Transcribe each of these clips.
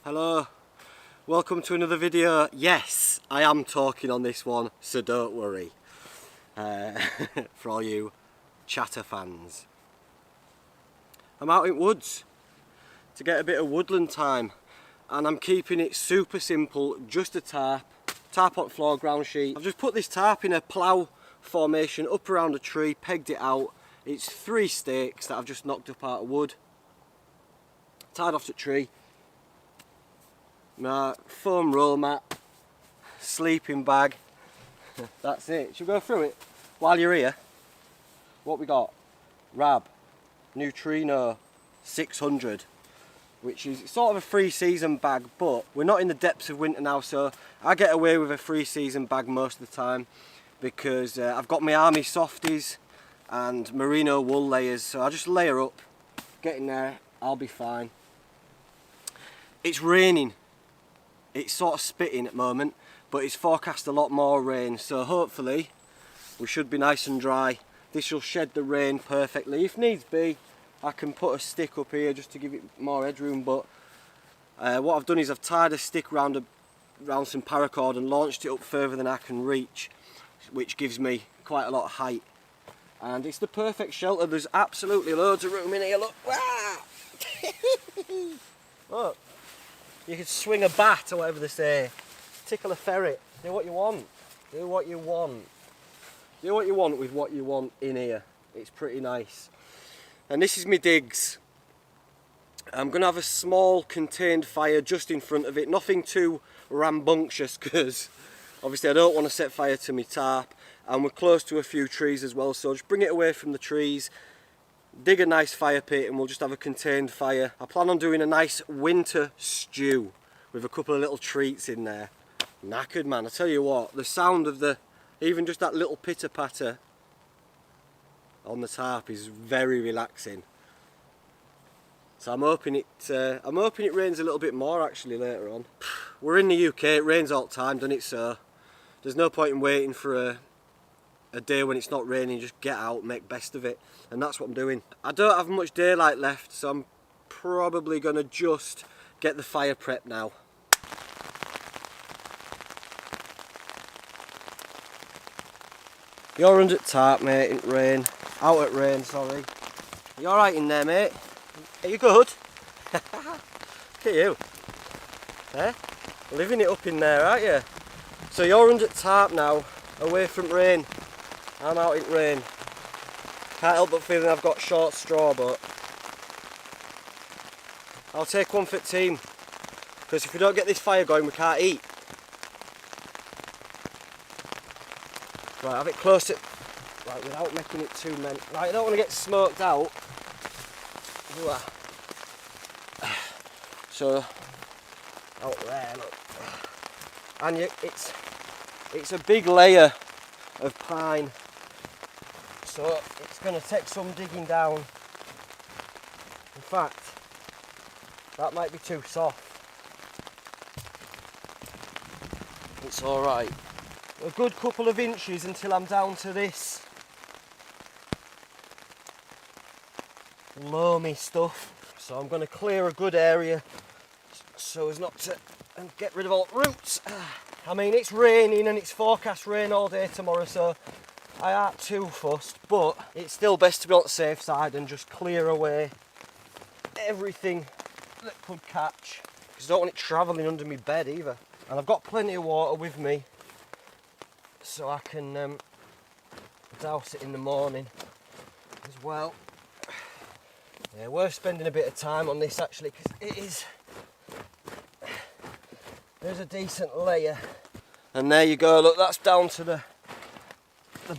Hello, welcome to another video. Yes, I am talking on this one, so don't worry. For all you chatter fans. I'm out in woods to get a bit of woodland time, and I'm keeping it super simple, just a tarp on floor ground sheet. I've just put this tarp in a plough formation up around a tree, pegged it out. It's 3 stakes that I've just knocked up out of wood, tied off the tree. My foam roll mat, sleeping bag, that's it. Should we go through it while you're here? What we got? Rab Neutrino 600, which is sort of a 3-season bag, but we're not in the depths of winter now, so I get away with a 3-season bag most of the time because I've got my army softies and merino wool layers, so I just layer up, get in there, I'll be fine. It's raining. It's sort of spitting at the moment, but it's forecast a lot more rain, so hopefully we should be nice and dry. This will shed the rain perfectly. If needs be, I can put a stick up here just to give it more headroom, but what I've done is I've tied a stick round some paracord and launched it up further than I can reach, which gives me quite a lot of height. And it's the perfect shelter. There's absolutely loads of room in here, look. Look. You could swing a bat or whatever they say, tickle a ferret, do what you want, do what you want. Do what you want with what you want in here. It's pretty nice. And this is my digs. I'm going to have a small contained fire just in front of it, nothing too rambunctious because obviously I don't want to set fire to my tarp, and we're close to a few trees as well, so just bring it away from the trees. Dig a nice fire pit and we'll just have a contained fire. I plan on doing a nice winter stew with a couple of little treats in there. Knackered, man, I tell you what, the sound of even just that little pitter patter on the tarp is very relaxing. So I'm hoping it rains a little bit more actually later on. We're in the UK, it rains all the time, doesn't it, so there's no point in waiting for a day when it's not raining. Just get out, make best of it, and that's what I'm doing. I don't have much daylight left, so I'm probably going to just get the fire prep now. You're under tarp, mate, in rain. Out at rain, sorry. You alright in there, mate? Are you good? Look at you. Eh? Living it up in there, aren't you? So you're under tarp now, away from rain. I'm out in rain. Can't help but feeling I've got short straw, but I'll take one for the team, because if we don't get this fire going we can't eat. Right, have it close to, right, without making it too many. Right, I don't want to get smoked out. So out there, look. And it's a big layer of pine, so it's going to take some digging down. In fact, that might be too soft. It's alright. A good couple of inches until I'm down to this loamy stuff. So I'm going to clear a good area so as not to and get rid of all the roots. I mean, it's raining and it's forecast rain all day tomorrow, so I aren't too fussed, but it's still best to be on the safe side and just clear away everything that could catch, because I don't want it travelling under my bed either. And I've got plenty of water with me, so I can douse it in the morning as well. Yeah, worth spending a bit of time on this actually, because there's a decent layer. And there you go, look, that's down to the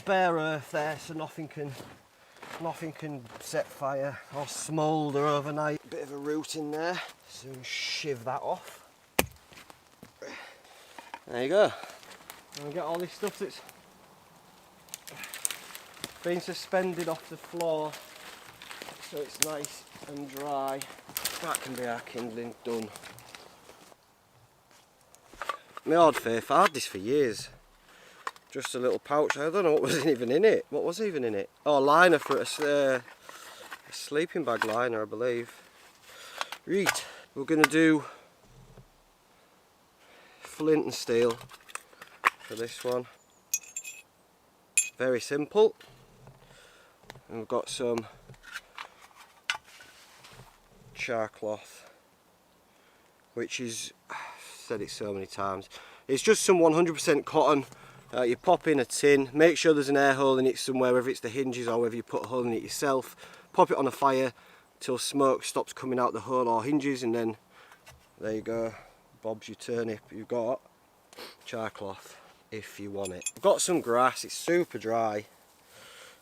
bare earth there, so nothing can set fire or smoulder overnight. Bit of a root in there, soon shiv that off. There you go. And we get all this stuff that's been suspended off the floor, so it's nice and dry. That can be our kindling done. My odd faith, I had this for years. Just a little pouch. I don't know what was even in it. What was even in it? Oh, a liner for a sleeping bag liner, I believe. Right, we're going to do flint and steel for this one. Very simple. And we've got some char cloth, which is, I've said it so many times, it's just some 100% cotton. You pop in a tin, make sure there's an air hole in it somewhere, whether it's the hinges or whether you put a hole in it yourself. Pop it on a fire till smoke stops coming out the hole or hinges, and then there you go, Bob's your turnip. You've got char cloth if you want it. I've got some grass, it's super dry,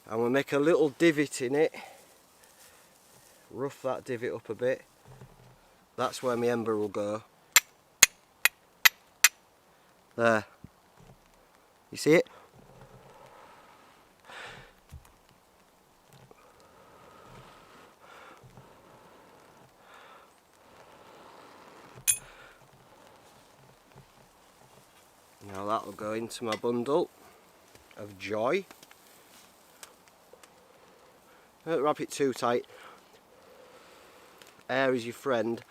and we'll make a little divot in it, rough that divot up a bit. That's where my ember will go. There. You see it? Now that'll go into my bundle of joy. Don't wrap it too tight. Air is your friend.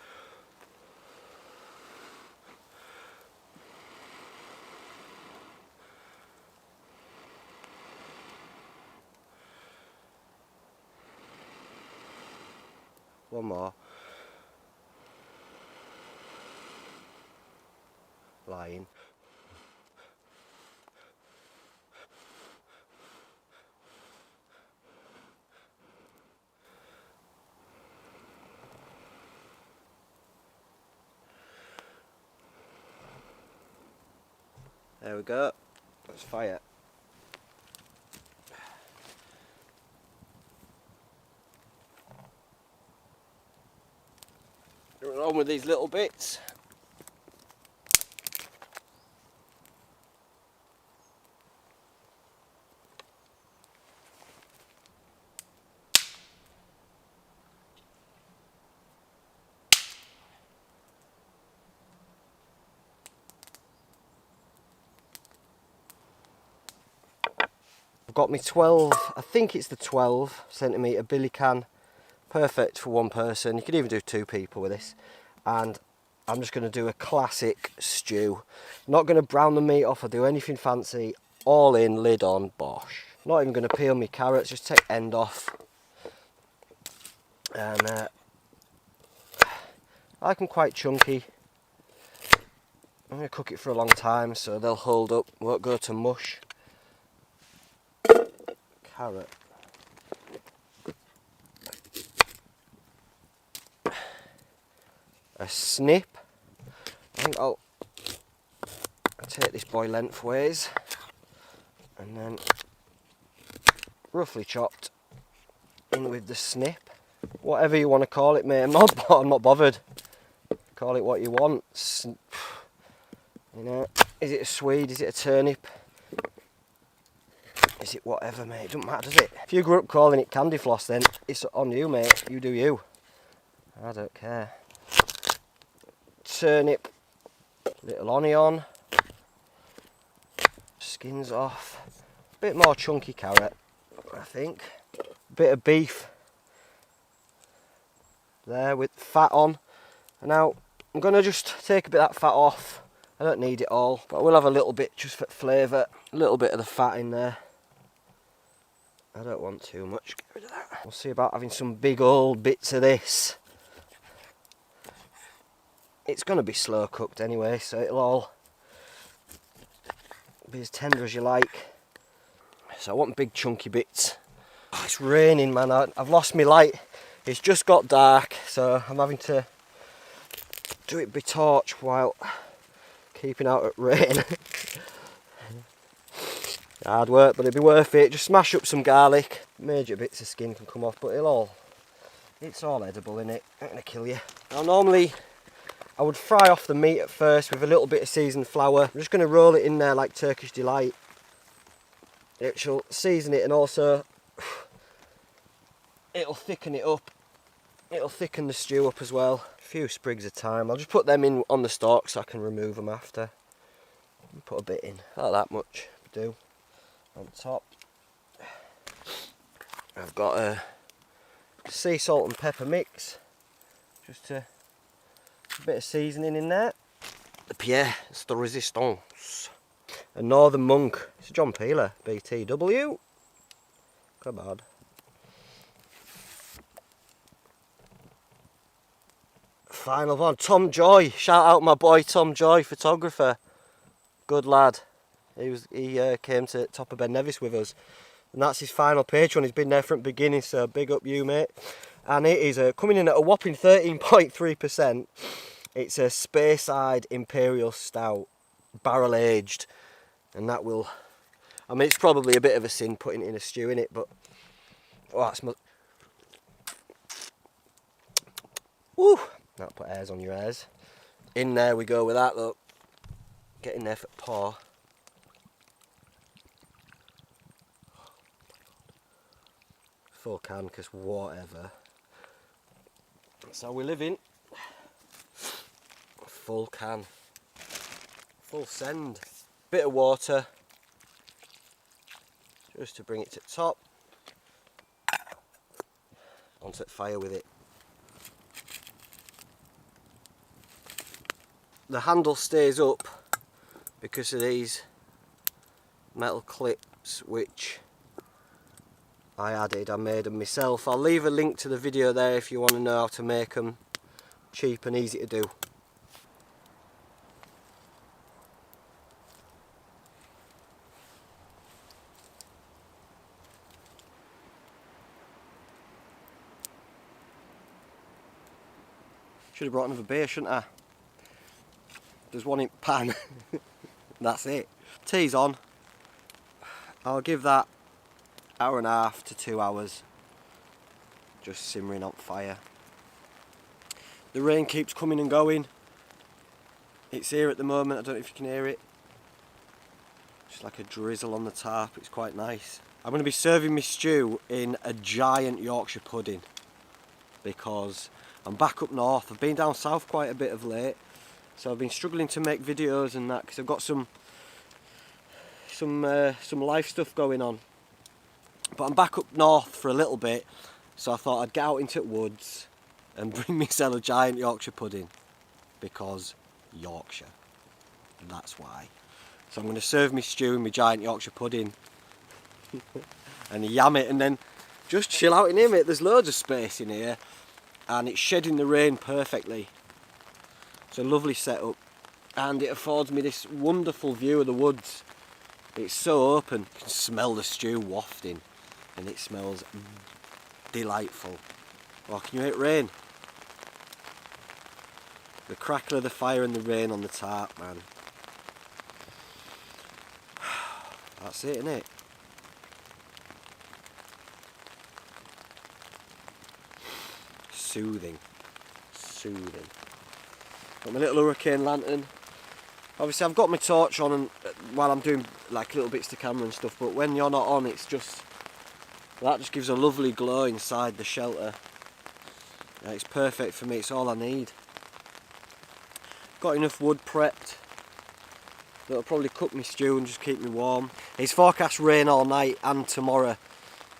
One more. Lying. There we go. Let's fire. Going on with these little bits. I've got my 12, I think it's the 12cm billy can. Perfect for one person. You could even do 2 people with this. And I'm just going to do a classic stew. Not going to brown the meat off or do anything fancy. All in, lid on, bosh. Not even going to peel my carrots, just take end off. And I like them quite chunky. I'm going to cook it for a long time so they'll hold up, won't go to mush. Carrot. A snip. I think I'll take this boy lengthways and then roughly chopped in with the snip. Whatever you want to call it, mate. I'm not bothered. Call it what you want. You know, is it a swede? Is it a turnip? Is it whatever, mate? It doesn't matter, does it? If you grew up calling it candy floss, then it's on you, mate. You do you. I don't care. Turnip, little onion, skins off, bit more chunky carrot, I think, bit of beef there with fat on. And now I'm going to just take a bit of that fat off. I don't need it all, but I will have a little bit just for flavour, a little bit of the fat in there. I don't want too much, get rid of that. We'll see about having some big old bits of this. It's going to be slow cooked anyway, so it'll all be as tender as you like. So I want big chunky bits. Oh, it's raining, man. I've lost my light. It's just got dark, so I'm having to do it by torch while keeping out at rain. Hard work, but it'll be worth it. Just smash up some garlic. Major bits of skin can come off, but it's all edible in it. Not going to kill you. Now normally I would fry off the meat at first with a little bit of seasoned flour. I'm just going to roll it in there like Turkish Delight. It shall season it, and also it'll thicken it up. It'll thicken the stew up as well. A few sprigs of thyme. I'll just put them in on the stalk so I can remove them after. Put a bit in. Not that much. Do. On top. I've got a sea salt and pepper mix. Just a bit of seasoning in there. the pièce de résistance. A Northern Monk. It's a John Peeler, BTW. Come on. Final one, Tom Joy. Shout out my boy Tom Joy, photographer. Good lad. He came to Top of Ben Nevis with us, and that's his final Patreon. He's been there from the beginning, so big up you, mate. And it is coming in at a whopping 13.3%. It's a Speyside Imperial Stout, barrel aged, and that will. I mean, it's probably a bit of a sin putting it in a stew in it, but oh, that's woo. That'll put hairs on your hairs. In there we go with that, look. Get in there for pour. Full can, because whatever. That's how we live in. Full can. Full send. Bit of water. Just to bring it to the top. Onto the fire with it. The handle stays up because of these metal clips which I made them myself. I'll leave a link to the video there if you want to know how to make them. Cheap and easy to do. Should have brought another beer, shouldn't I? There's one in pan. That's it. Tea's on. I'll give that hour and a half to 2 hours. Just simmering on fire. The rain keeps coming and going. It's here at the moment. I don't know if you can hear it. Just like a drizzle on the tarp. It's quite nice. I'm going to be serving my stew in a giant Yorkshire pudding because I'm back up north. I've been down south quite a bit of late. So I've been struggling to make videos and that because I've got some life stuff going on. But I'm back up north for a little bit, so I thought I'd get out into the woods and bring myself a giant Yorkshire pudding because Yorkshire. That's why. So I'm going to serve me stew and my giant Yorkshire pudding and yam it and then just chill out in here, mate. There's loads of space in here and it's shedding the rain perfectly. It's a lovely setup and it affords me this wonderful view of the woods. It's so open, you can smell the stew wafting and it smells delightful. Oh, can you hear it rain? The crackle of the fire and the rain on the tarp, man. That's it, innit? Soothing. Soothing. Got my little hurricane lantern. Obviously I've got my torch on and while I'm doing like little bits to camera and stuff, but when you're not on it's just, that just gives a lovely glow inside the shelter. It's perfect for me, it's all I need. Got enough wood prepped. That'll probably cook me stew and just keep me warm. It's forecast rain all night and tomorrow,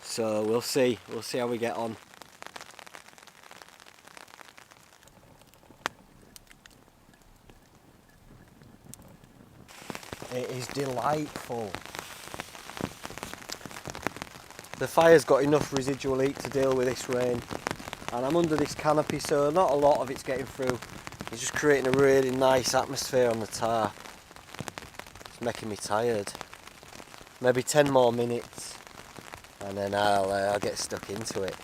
so we'll see how we get on. It is delightful. The fire's got enough residual heat to deal with this rain, and I'm under this canopy, so not a lot of it's getting through. It's just creating a really nice atmosphere on the tarp. It's making me tired. Maybe 10 more minutes and then I'll get stuck into it.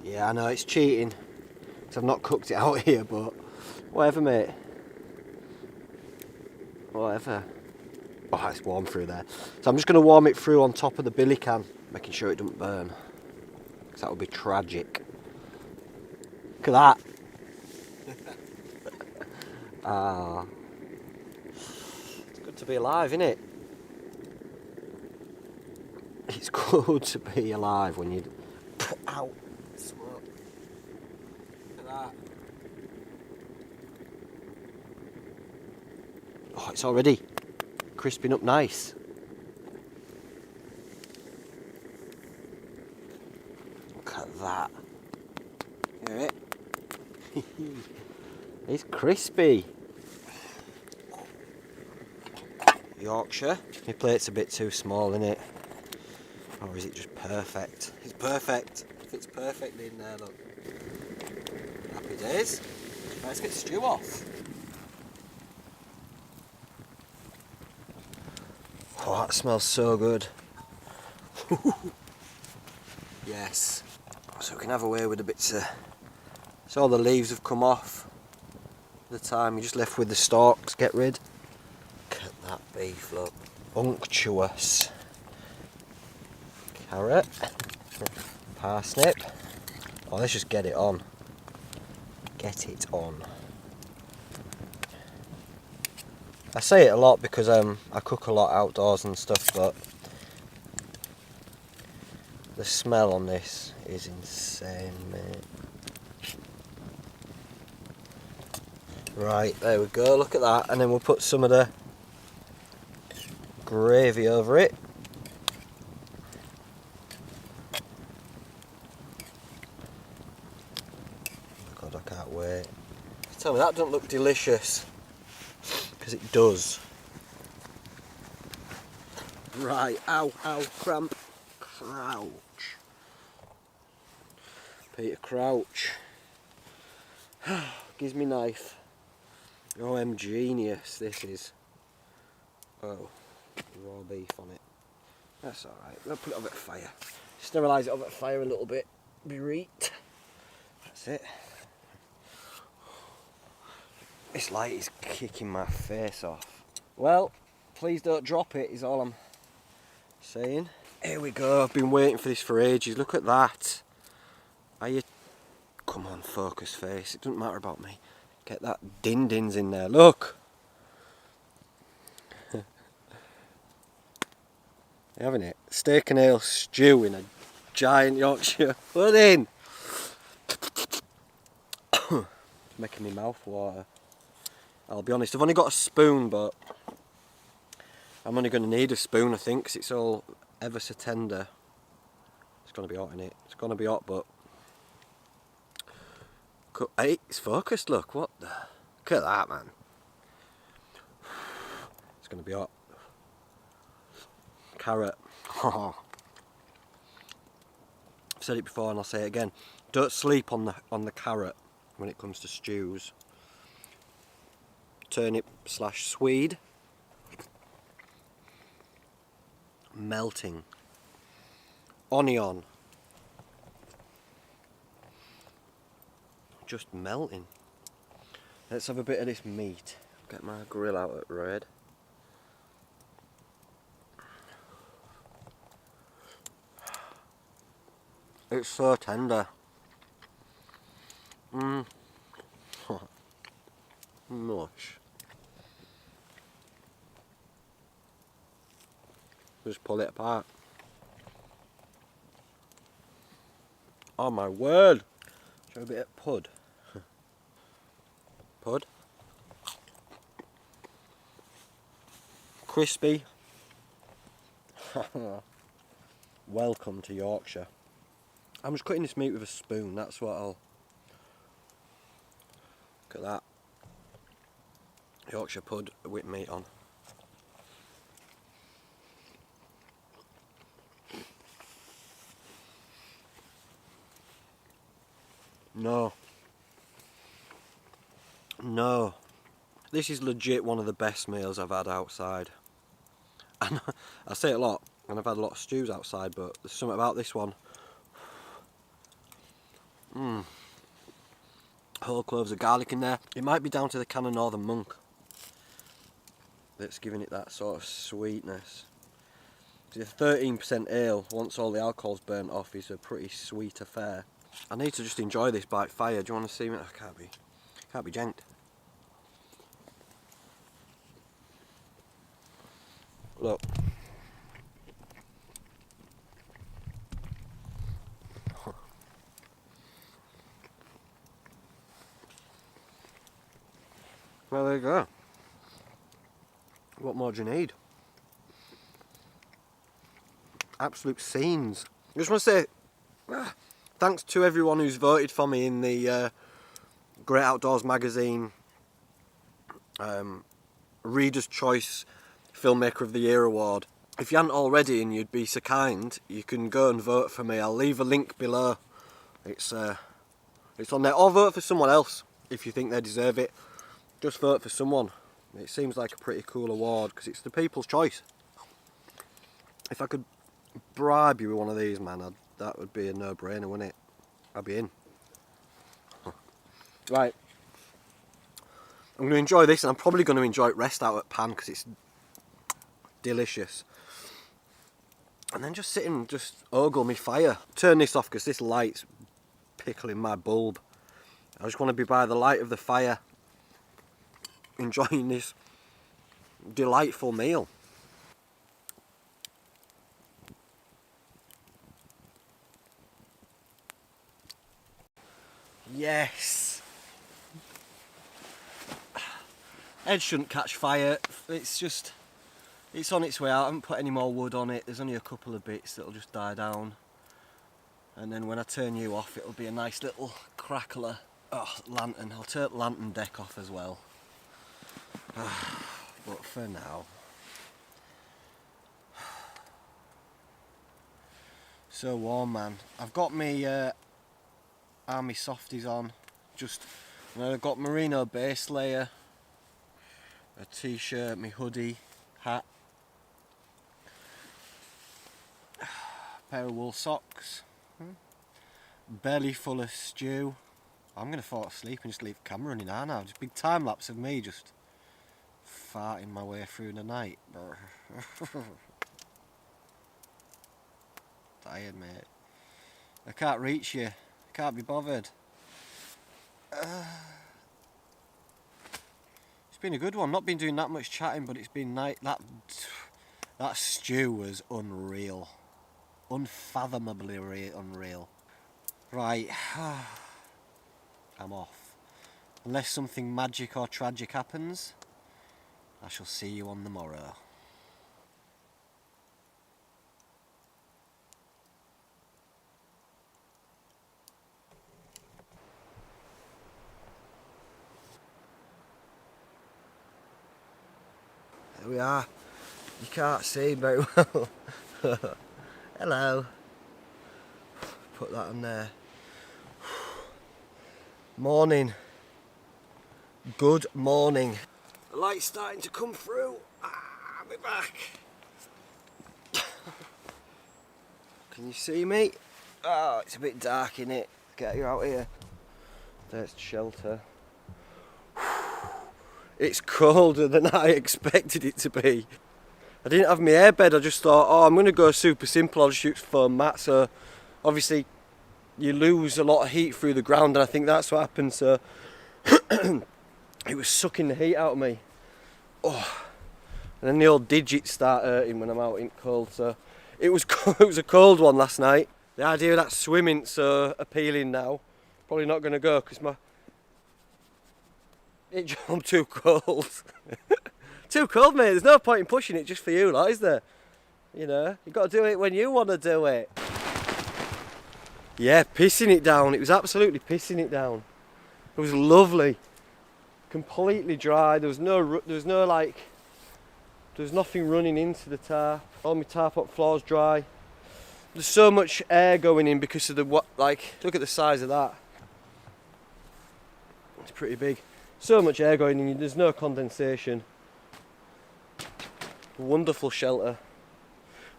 Yeah, I know it's cheating because I've not cooked it out here, but whatever, mate. Whatever. Oh, it's warm through there. So I'm just going to warm it through on top of the billy can, making sure it doesn't burn. Because that would be tragic. Look at that. Ah. It's good to be alive, isn't it? It's good to be alive when you put out smoke. Look at that. Oh, it's already crisping up nice. Look at that. it. It's crispy. Yorkshire. My plate's a bit too small, isn't it? Or is it just perfect? It's perfect. It fits perfectly in there, look. Happy days. Right, let's get stew off. Oh, that smells so good. Yes. So we can have away with a bit of... So all the leaves have come off. The time you're just left with the stalks, get rid. Look at that beef, look. Unctuous. Carrot. Parsnip. Oh, let's just get it on. Get it on. I say it a lot because I cook a lot outdoors and stuff, but the smell on this is insane, mate. Right, there we go, look at that, and then we'll put some of the gravy over it. God, I can't wait. Tell me that doesn't look delicious, because it does. Right, ow, cramp. Crouch. Peter, crouch. Gives me knife. Oh, I'm genius, this is. Oh, raw beef on it. That's alright. We'll put it over the fire. Sterilise it over the fire a little bit. Bereat. That's it. This light is kicking my face off. Well, please don't drop it, is all I'm saying. Here we go. I've been waiting for this for ages. Look at that. Are you... Come on, focus face. It doesn't matter about me. Get that din-dins in there. Look. You're having it. Steak and ale stew in a giant Yorkshire pudding. Making my mouth water. I'll be honest, I've only got a spoon, but I'm only going to need a spoon, I think, because it's all ever so tender. It's going to be hot in it. It's going to be hot, but... Hey, it's focused, look. What the... Look at that, man. It's going to be hot. Carrot. I've said it before and I'll say it again. Don't sleep on the carrot when it comes to stews. Turnip / Swede. Melting. Onion. Just melting. Let's have a bit of this meat. Get my grill out at red. It's so tender. Much. Just pull it apart. Oh my word! Show a bit of pud. Pud. Crispy. Welcome to Yorkshire. I'm just cutting this meat with a spoon, that's what I'll... Look at that. Yorkshire pud with meat on. No. No. This is legit one of the best meals I've had outside. And I say it a lot, and I've had a lot of stews outside, but there's something about this one. Whole cloves of garlic in there. It might be down to the can of Northern Monk that's giving it that sort of sweetness. The 13% ale, once all the alcohol's burnt off, is a pretty sweet affair. I need to just enjoy this by fire. Do you want to see me? I can't be janked. Look. Well, there you go. What more do you need? Absolute scenes. I just want to say thanks to everyone who's voted for me in the Great Outdoors magazine Reader's Choice Filmmaker of the Year award. If you hadn't already and you'd be so kind, you can go and vote for me. I'll leave a link below. It's on there. Or vote for someone else if you think they deserve it. Just vote for someone. It seems like a pretty cool award because it's the people's choice. If I could bribe you with one of these, man, that would be a no-brainer, wouldn't it? I'd be in. Right. I'm going to enjoy this, and I'm probably going to enjoy it rest out at pan because it's delicious. And then just sit and just ogle me fire. Turn this off because this light's pickling my bulb. I just want to be by the light of the fire, enjoying this delightful meal. Yes. Head shouldn't catch fire. It's on its way out. I haven't put any more wood on it. There's only a couple of bits that'll just die down. And then when I turn you off, it'll be a nice little crackler. Oh, lantern. I'll turn the lantern deck off as well. But for now. So warm, man. I've got me army softies on. I've got merino base layer, a t-shirt, my hoodie, hat, pair of wool socks, belly full of stew. I'm going to fall asleep and just leave the camera running now. Just big time lapse of me just farting my way through the night. Tired, mate. I can't reach you. I can't be bothered. It's been a good one. Not been doing that much chatting, but it's been nice. That stew was unreal. Unfathomably unreal. Right. I'm off. Unless something magic or tragic happens, I shall see you on the morrow. There we are. You can't see very well. Hello. Put that on there. Morning. Good morning. The light's starting to come through. I'll be back. Can you see me? Oh, it's a bit dark in it. Get you out here. There's shelter. It's colder than I expected it to be. I didn't have my airbed. I just thought, oh, I'm going to go super simple. I'll just use foam mat. So obviously you lose a lot of heat through the ground, and I think that's what happened. So it was sucking the heat out of me. Oh, and then the old digits start hurting when I'm out in cold. So it was a cold one last night. The idea of that swimming so appealing now. Probably not going to go because I'm too cold. Too cold, mate. There's no point in pushing it just for you, like, is there? You know, you've got to do it when you want to do it. Yeah, pissing it down. It was absolutely pissing it down. It was lovely. Completely dry. There was nothing running into the tarp. All my tarp up floor's dry. There's so much air going in because of look at the size of that. It's pretty big. So much air going in, there's no condensation. Wonderful shelter.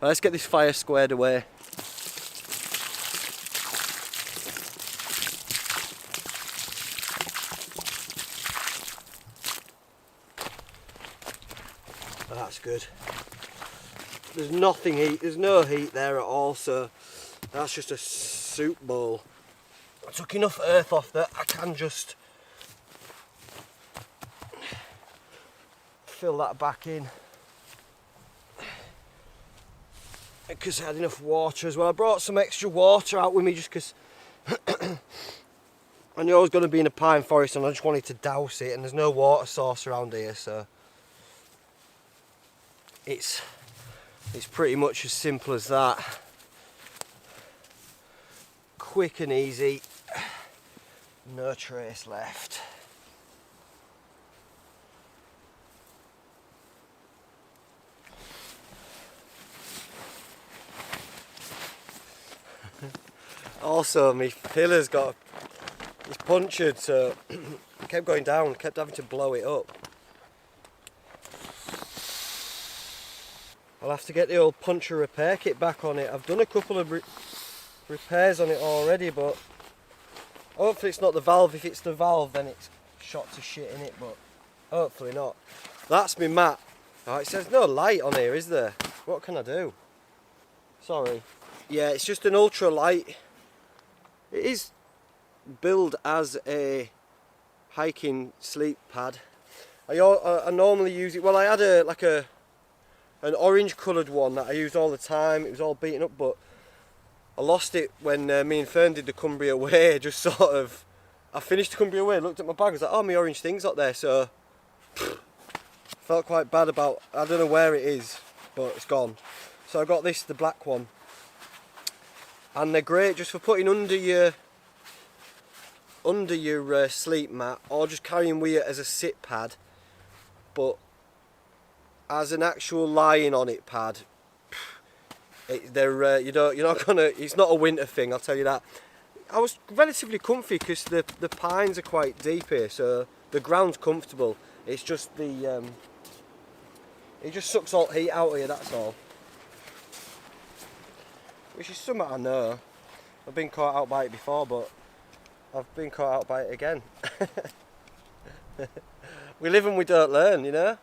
Right, let's get this fire squared away. Oh, that's good. There's no heat there at all, so that's just a soup bowl. I took enough earth off that I can just fill that back in because I had enough water as well. I brought some extra water out with me just because I knew I was going to be in a pine forest and I just wanted to douse it, and there's no water source around here, so it's pretty much as simple as that. quick and easy. No trace left. Also, my pillar's it's punctured, so it kept going down, kept having to blow it up. I'll have to get the old puncture repair kit back on it. I've done a couple of repairs on it already, but hopefully it's not the valve. If it's the valve, then it's shot to shit in it, but hopefully not. That's my mat. Oh, it says no light on here, is there? What can I do? Sorry. Yeah, it's just an ultra light. It is billed as a hiking sleep pad. I normally use it. Well, I had an orange coloured one that I used all the time. It was all beaten up, but I lost it when me and Fern did the Cumbria Way. Just sort of, I finished the Cumbria Way, looked at my bag, I was like, oh, my orange thing's up there. So felt quite bad about. I don't know where it is, but it's gone. So I got this, the black one. And they're great just for putting under your sleep mat, or just carrying with you as a sit pad. But as an actual lying on it pad, you're not gonna. It's not a winter thing, I'll tell you that. I was relatively comfy because the pines are quite deep here, so the ground's comfortable. It's just it just sucks all heat out of you. That's all. Which is something I know. I've been caught out by it before, but I've been caught out by it again. We live and we don't learn, you know?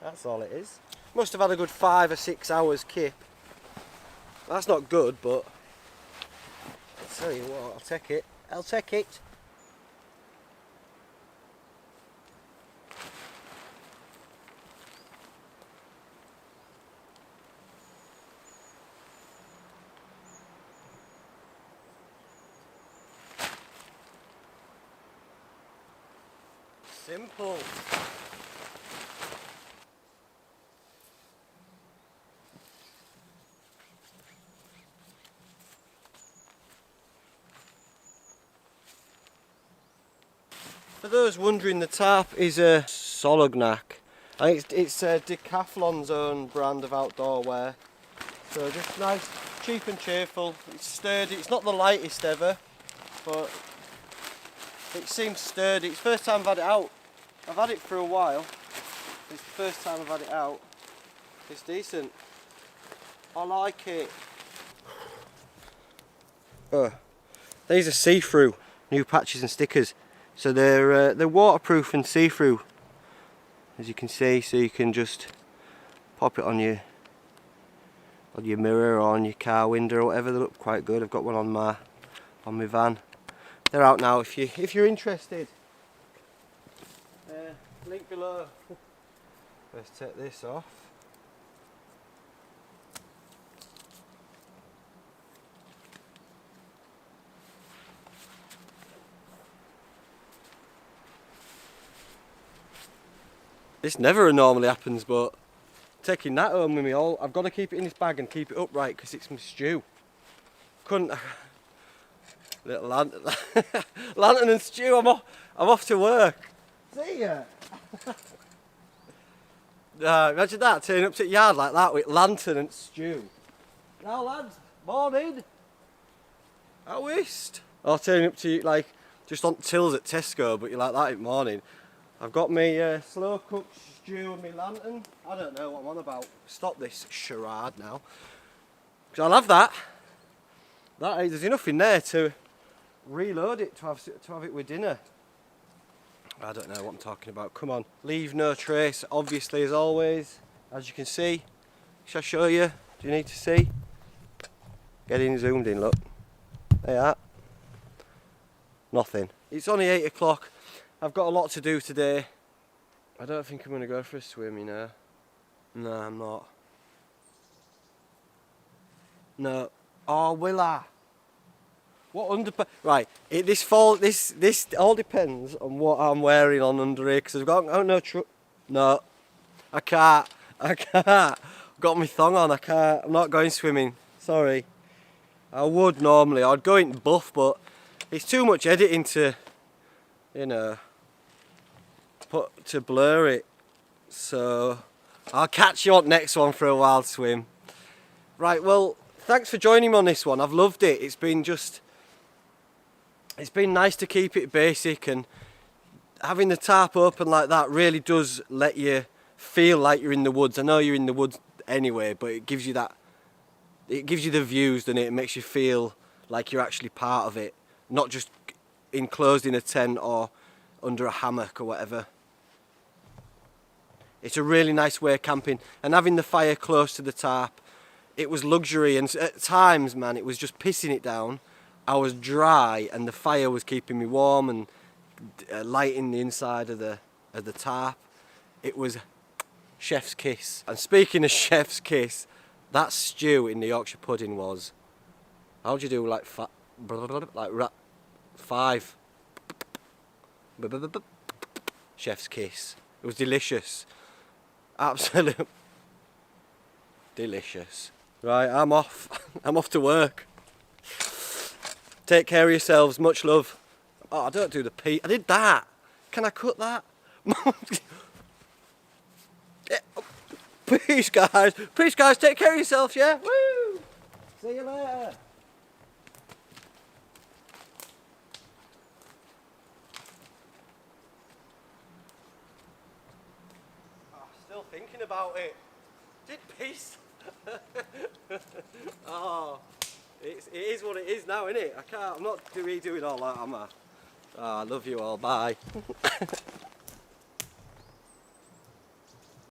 That's all it is. Must have had a good 5 or 6 hours kip. That's not good, but I'll tell you what, I'll take it. I'll take it. Simple. For those wondering, the tarp is a Solognak. I think it's Decathlon's own brand of outdoor wear. So just nice, cheap and cheerful. It's sturdy. It's not the lightest ever, but it seems sturdy. It's the first time I've had it out. I've had it for a while. It's the first time I've had it out. It's decent. I like it. These are see-through new patches and stickers. So they're waterproof and see-through, as you can see. So you can just pop it on your mirror or on your car window or whatever. They look quite good. I've got one on my van. They're out now if you're interested. Link below. Let's take this off. This never normally happens, but taking that home with me I've got to keep it in this bag and keep it upright because it's my stew. Couldn't. Little lantern and stew. I'm off to work. See ya. Imagine that, turning up to the yard like that with lantern and stew. Now lads, morning. I wished. Or turning up to you like just on tills at Tesco, but you're like that in the morning. I've got my slow cooked stew and my lantern. I don't know what I'm on about. Stop this charade now. Because I'll have that. There's enough in there to reload it to have it with dinner. I don't know what I'm talking about. Come on. Leave no trace, obviously, as always. As you can see. Shall I show you? Do you need to see? Getting zoomed in, look. There you are. Nothing. It's only 8 o'clock. I've got a lot to do today. I don't think I'm going to go for a swim, you know. No, I'm not. No. Oh, will I? What right? This all depends on what I'm wearing on under here. Because I've got no, I can't. Got my thong on. I can't. I'm not going swimming. Sorry. I would normally. I'd go into buff, but it's too much editing to, you know, to blur it. So I'll catch you on next one for a wild swim. Right, well, thanks for joining me on this one. I've loved it. It's been nice to keep it basic, and having the tarp open like that really does let you feel like you're in the woods. I know you're in the woods anyway, but it gives you the views, doesn't it? It makes you feel like you're actually part of it, not just enclosed in a tent or under a hammock or whatever. It's a really nice way of camping, and having the fire close to the tarp, it was luxury. And at times, man, it was just pissing it down. I was dry, and the fire was keeping me warm and lighting the inside of the tarp. It was chef's kiss. And speaking of chef's kiss, that stew in the Yorkshire pudding was, how'd you do, like five? Chef's kiss. It was delicious. Absolute delicious. Right, I'm off. I'm off to work. Take care of yourselves. Much love. Oh, I don't do the pee. I did that. Can I cut that? Peace, guys. Peace, guys. Take care of yourselves, yeah? Woo! See you later. Still thinking about it. Did peace? Oh, it is what it is now, isn't it? I'm not redoing all that, am I? Oh, I love you all. Bye.